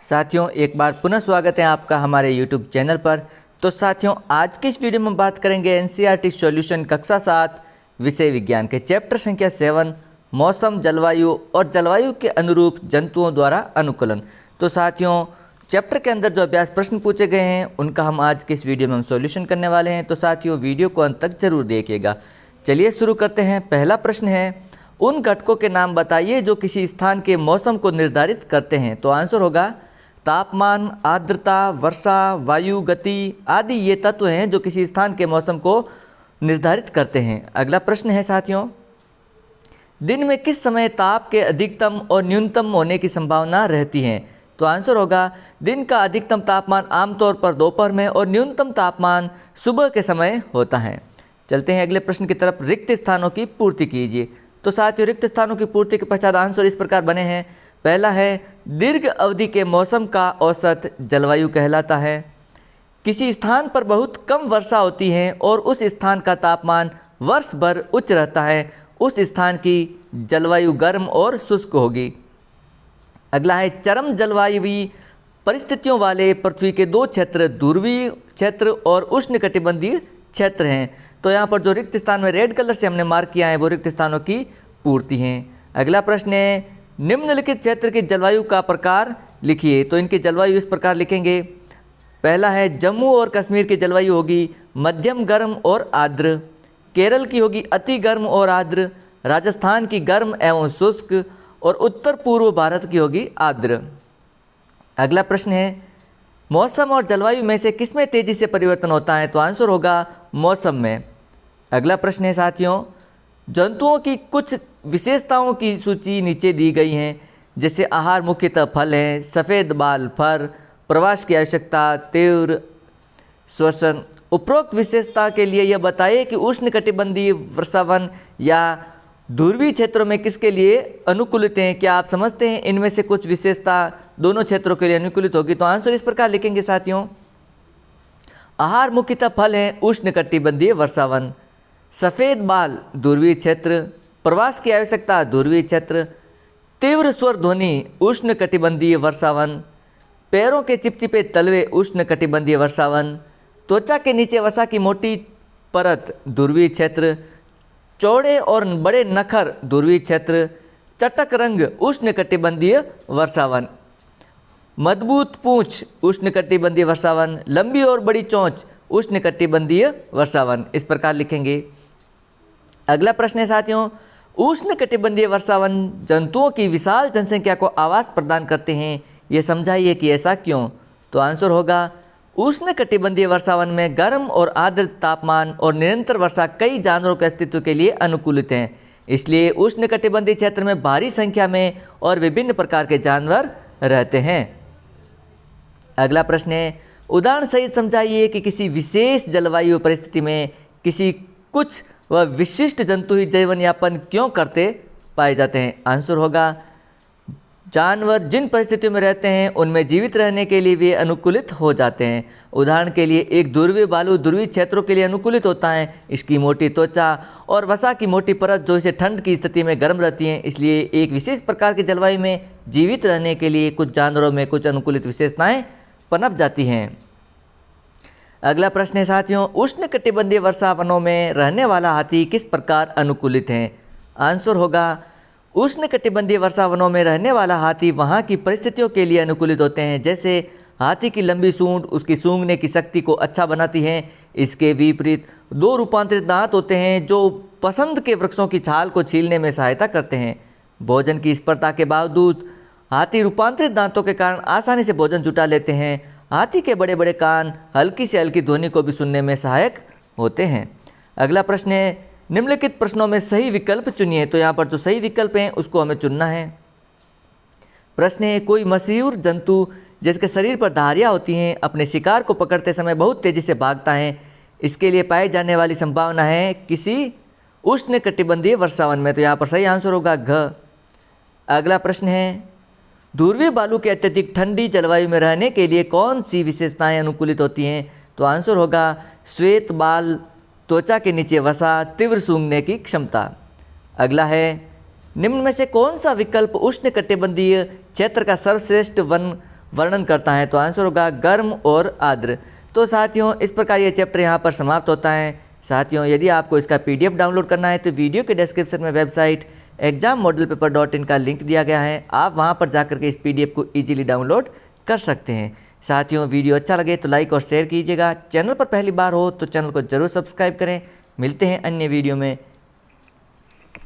साथियों, एक बार पुनः स्वागत है आपका हमारे YouTube चैनल पर। तो साथियों, आज की इस वीडियो में हम बात करेंगे एनसीईआरटी सॉल्यूशन कक्षा 7 विषय विज्ञान के चैप्टर संख्या 7 मौसम, जलवायु और जलवायु के अनुरूप जंतुओं द्वारा अनुकूलन। तो साथियों, चैप्टर के अंदर जो अभ्यास प्रश्न पूछे गए हैं उनका हम आज के इस वीडियो में हम सॉल्यूशन करने वाले हैं। तो साथियों, वीडियो को अंत तक जरूर देखिएगा। चलिए शुरू करते हैं। पहला प्रश्न है, उन घटकों के नाम बताइए जो किसी स्थान के मौसम को निर्धारित करते हैं। तो आंसर होगा तापमान, आर्द्रता, वर्षा, वायु गति आदि ये तत्व हैं जो किसी स्थान के मौसम को निर्धारित करते हैं। अगला प्रश्न है साथियों, दिन में किस समय ताप के अधिकतम और न्यूनतम होने की संभावना रहती है। तो आंसर होगा दिन का अधिकतम तापमान आमतौर पर दोपहर में और न्यूनतम तापमान सुबह के समय होता है। चलते हैं अगले प्रश्न की तरफ। रिक्त स्थानों की पूर्ति कीजिए। तो साथियों, रिक्त स्थानों की पूर्ति के पश्चात आंसर इस प्रकार बने हैं। पहला है, दीर्घ अवधि के मौसम का औसत जलवायु कहलाता है। किसी स्थान पर बहुत कम वर्षा होती है और उस स्थान का तापमान वर्ष भर उच्च रहता है, उस स्थान की जलवायु गर्म और शुष्क होगी। अगला है, चरम जलवायुवी परिस्थितियों वाले पृथ्वी के दो क्षेत्र ध्रुवीय क्षेत्र और उष्णकटिबंधीय क्षेत्र हैं। तो यहाँ पर जो रिक्त स्थान में रेड कलर से हमने मार्क किया है वो रिक्त स्थानों की पूर्ति हैं। अगला प्रश्न है, निम्नलिखित क्षेत्र की जलवायु का प्रकार लिखिए। तो इनकी जलवायु इस प्रकार लिखेंगे। पहला है, जम्मू और कश्मीर की जलवायु होगी मध्यम गर्म और आर्द्र। केरल की होगी अति गर्म और आर्द्र। राजस्थान की गर्म एवं शुष्क और उत्तर पूर्व भारत की होगी आर्द्र। अगला प्रश्न है, मौसम और जलवायु में से किसमें तेजी से परिवर्तन होता है। तो आंसर होगा मौसम में। अगला प्रश्न है साथियों, जंतुओं की कुछ विशेषताओं की सूची नीचे दी गई हैं, जैसे आहार मुख्यतः फल है, सफ़ेद बाल फर, प्रवास की आवश्यकता, तीव्र श्वसन। उपरोक्त विशेषता के लिए यह बताइए कि उष्णकटिबंधीय वर्षावन या ध्रुवीय क्षेत्रों में किसके लिए अनुकूलित हैं। क्या आप समझते हैं इनमें से कुछ विशेषता दोनों क्षेत्रों के लिए अनुकूलित होगी। तो आंसर इस प्रकार लिखेंगे साथियों, आहार मुख्यतः फल है उष्णकटिबंधीय वर्षावन, सफ़ेद बाल ध्रुवीय क्षेत्र, प्रवास की आवश्यकता ध्रुवीय क्षेत्र, तीव्र स्वर ध्वनि उष्णकटिबंधीय वर्षावन, पैरों के चिपचिपे तलवे उष्णकटिबंधीय वर्षावन, त्वचा के नीचे वसा की मोटी परत ध्रुवीय क्षेत्र, चौड़े और बड़े नखर ध्रुवीय क्षेत्र, चटक रंग उष्णकटिबंधीय वर्षावन, मजबूत पूंछ उष्णकटिबंधीय वर्षावन, लंबी और बड़ी चोंच उष्णकटिबंधीय वर्षावन। इस प्रकार लिखेंगे। अगला प्रश्न है साथियों, उष्णकटिबंधीय वर्षावन जंतुओं की विशाल जनसंख्या को आवास प्रदान करते हैं, ये समझाइए कि ऐसा क्यों। तो आंसर होगा, उष्णकटिबंधीय वर्षावन में गर्म और आर्द्र तापमान और निरंतर वर्षा कई जानवरों के अस्तित्व के लिए अनुकूलित हैं, इसलिए उष्णकटिबंधीय क्षेत्र में भारी संख्या में और विभिन्न प्रकार के जानवर रहते हैं। अगला प्रश्न है, उदाहरण सहित समझाइए कि किसी विशेष जलवायु परिस्थिति में किसी कुछ व विशिष्ट जंतु ही जीवन यापन क्यों करते पाए जाते हैं। आंसर होगा, जानवर जिन परिस्थितियों में रहते हैं उनमें जीवित रहने के लिए वे अनुकूलित हो जाते हैं। उदाहरण के लिए एक ध्रुवीय भालू ध्रुवीय क्षेत्रों के लिए अनुकूलित होता है। इसकी मोटी त्वचा और वसा की मोटी परत जो इसे ठंड की स्थिति में गर्म रहती है, इसलिए एक विशेष प्रकार की जलवायु में जीवित रहने के लिए कुछ जानवरों में कुछ अनुकूलित विशेषताएं पनप जाती हैं। अगला प्रश्न है साथियों, उष्णकटिबंधीय वर्षावनों में रहने वाला हाथी किस प्रकार अनुकूलित है। आंसर होगा, उष्णकटिबंधीय वर्षावनों में रहने वाला हाथी वहाँ की परिस्थितियों के लिए अनुकूलित होते हैं, जैसे हाथी की लंबी सूंड उसकी सूंघने की शक्ति को अच्छा बनाती है। इसके विपरीत दो रूपांतरित दांत होते हैं जो पसंद के वृक्षों की छाल को छीलने में सहायता करते हैं। भोजन की स्पर्धा के बावजूद हाथी रूपांतरित दांतों के कारण आसानी से भोजन जुटा लेते हैं। हाथी के बड़े बड़े कान हल्की से हल्की ध्वनि को भी सुनने में सहायक होते हैं। अगला प्रश्न है, निम्नलिखित प्रश्नों में सही विकल्प चुनिए। तो यहाँ पर जो सही विकल्प हैं उसको हमें चुनना है। प्रश्न है, कोई मशहूर जंतु जिसके शरीर पर धारियाँ होती हैं अपने शिकार को पकड़ते समय बहुत तेज़ी से भागता है, इसके लिए पाई जाने वाली संभावना है किसी उष्णकटिबंधीय वर्षावन में। तो यहाँ पर सही आंसर होगा घ। अगला प्रश्न है, ध्रुवीय भालू के अत्यधिक ठंडी जलवायु में रहने के लिए कौन सी विशेषताएं अनुकूलित होती हैं। तो आंसर होगा, श्वेत बाल, त्वचा के नीचे वसा, तीव्र सूंघने की क्षमता। अगला है, निम्न में से कौन सा विकल्प उष्णकटिबंधीय क्षेत्र का सर्वश्रेष्ठ वन वर्णन करता है, तो आंसर होगा गर्म और आर्द्र। तो साथियों इस प्रकार ये चैप्टर यहाँ पर समाप्त होता है। साथियों यदि आपको इसका PDF डाउनलोड करना है तो वीडियो के डिस्क्रिप्शन में वेबसाइट exammodelpaper.in का लिंक दिया गया है, आप वहाँ पर जाकर के इस PDF को ईजिली डाउनलोड कर सकते हैं। साथियों वीडियो अच्छा लगे तो लाइक और शेयर कीजिएगा, चैनल पर पहली बार हो तो चैनल को जरूर सब्सक्राइब करें। मिलते हैं अन्य वीडियो में,